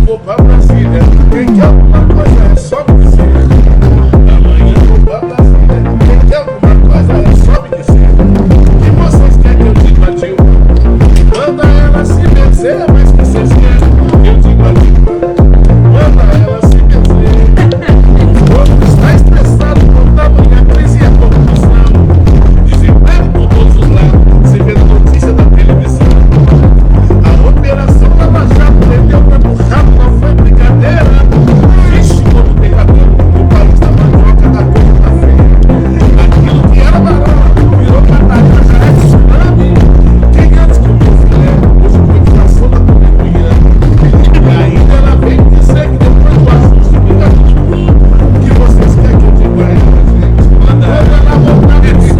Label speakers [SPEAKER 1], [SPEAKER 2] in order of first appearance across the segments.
[SPEAKER 1] vou pra Brasília. Quem quer alguma coisa é só me dizer. Amanhã eu vou pra Brasília. Quem quer alguma coisa é só me dizer. O que vocês querem que eu diga a Dilma? Manda ela se benzer, mas que vocês querem que eu diga a Dilma? Manda ela se benzer. O povo está estressado com tamanha crise e a corrupção. Desemprego por todos os lados, se vê notícia da televisão. A operação Lava Jato prendeu pra burrado, não foi brincadeira. Vixe, como tem cabelo, o país da mandioca da boca tá feia. Aquilo que era barão, virou Catarina, já é tsunami. Quem antes comprou filé, hoje com inflação da comida. E ainda ela vem dizer que depois do ajuste fica tudo. O que vocês querem que eu diga a ela, gente? Quando ela voltar a dizer que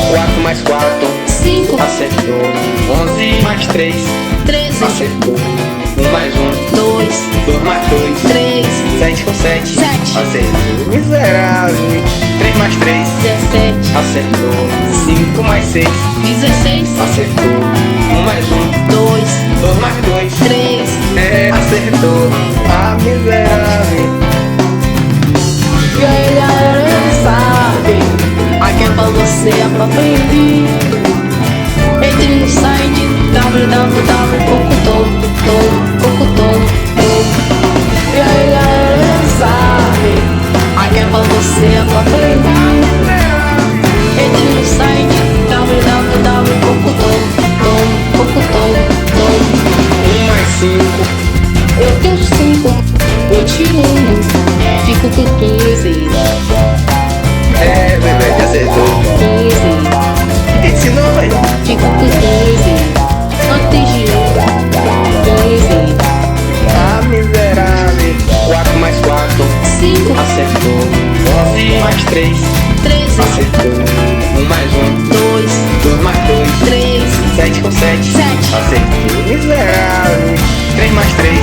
[SPEAKER 2] Quatro mais quatro,
[SPEAKER 3] 5,
[SPEAKER 2] acertou. 11 mais 3,
[SPEAKER 3] 13,
[SPEAKER 2] acertou. 1 mais 1,
[SPEAKER 3] 2,
[SPEAKER 2] 2 mais 2,
[SPEAKER 3] 3,
[SPEAKER 2] 7 com 7,
[SPEAKER 3] 7,
[SPEAKER 2] acertou. Miserável. 3 mais 3,
[SPEAKER 3] 17,
[SPEAKER 2] acertou. 5 mais 6,
[SPEAKER 3] 16,
[SPEAKER 2] acertou. 1 mais 1,
[SPEAKER 3] 2,
[SPEAKER 2] 2 mais 2,
[SPEAKER 3] 3.
[SPEAKER 2] acertou. Ah, miserável.
[SPEAKER 3] E aí galera, sabe? Aqui é pra você, é pra aprender. Entre no site www.cocotom.com. E aí galera, sabe? Aqui é pra você, é pra aprender. Entre no site www.cocotom.com.
[SPEAKER 2] 1 mais 5,
[SPEAKER 3] Eu tenho 5, eu tiro 1, fico com 15.
[SPEAKER 2] bebê, acertou.
[SPEAKER 3] 15,
[SPEAKER 2] Ensinou, velho.
[SPEAKER 3] fico com 15. Antes de 15,
[SPEAKER 2] Ah, miserável. 4 mais 4,
[SPEAKER 3] 5,
[SPEAKER 2] acertou. 11 mais 3,
[SPEAKER 3] 13,
[SPEAKER 2] acertou. 1 mais 1,
[SPEAKER 3] 2,
[SPEAKER 2] 2 mais 2,
[SPEAKER 3] 3,
[SPEAKER 2] 7 com 7,
[SPEAKER 3] 7,
[SPEAKER 2] acertou. Miserável. 3 mais 3,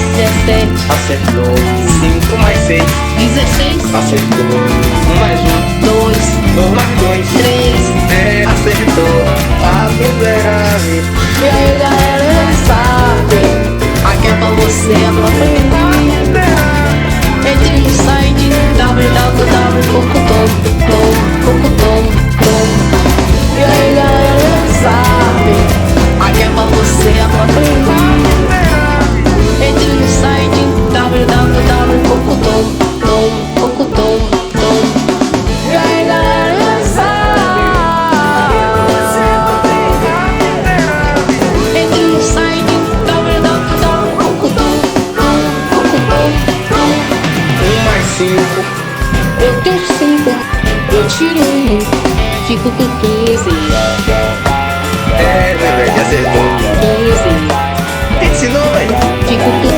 [SPEAKER 3] 17,
[SPEAKER 2] acertou. 5 mais 6,
[SPEAKER 3] 16,
[SPEAKER 2] acertou. 1 mais 1,
[SPEAKER 3] 2,
[SPEAKER 2] 2 mais 2,
[SPEAKER 3] 3.
[SPEAKER 2] acertou. Ah, miserável.
[SPEAKER 3] E aí galera, sabe? Aqui é pra você, é pra aprender. Entre no site www.cocotom.com. E aí galera, sabe? Aqui é pra você, é pra aprender. Entre no site www.cocotom.com. E aí galera, sabe? Entre no site www.cocotom.com.
[SPEAKER 2] 1 mais 5,
[SPEAKER 3] Eu tenho 5, eu tiro 1, fico com 15.
[SPEAKER 2] bebê, acertou.
[SPEAKER 3] 15,
[SPEAKER 2] Ensinou, velho.
[SPEAKER 3] fico com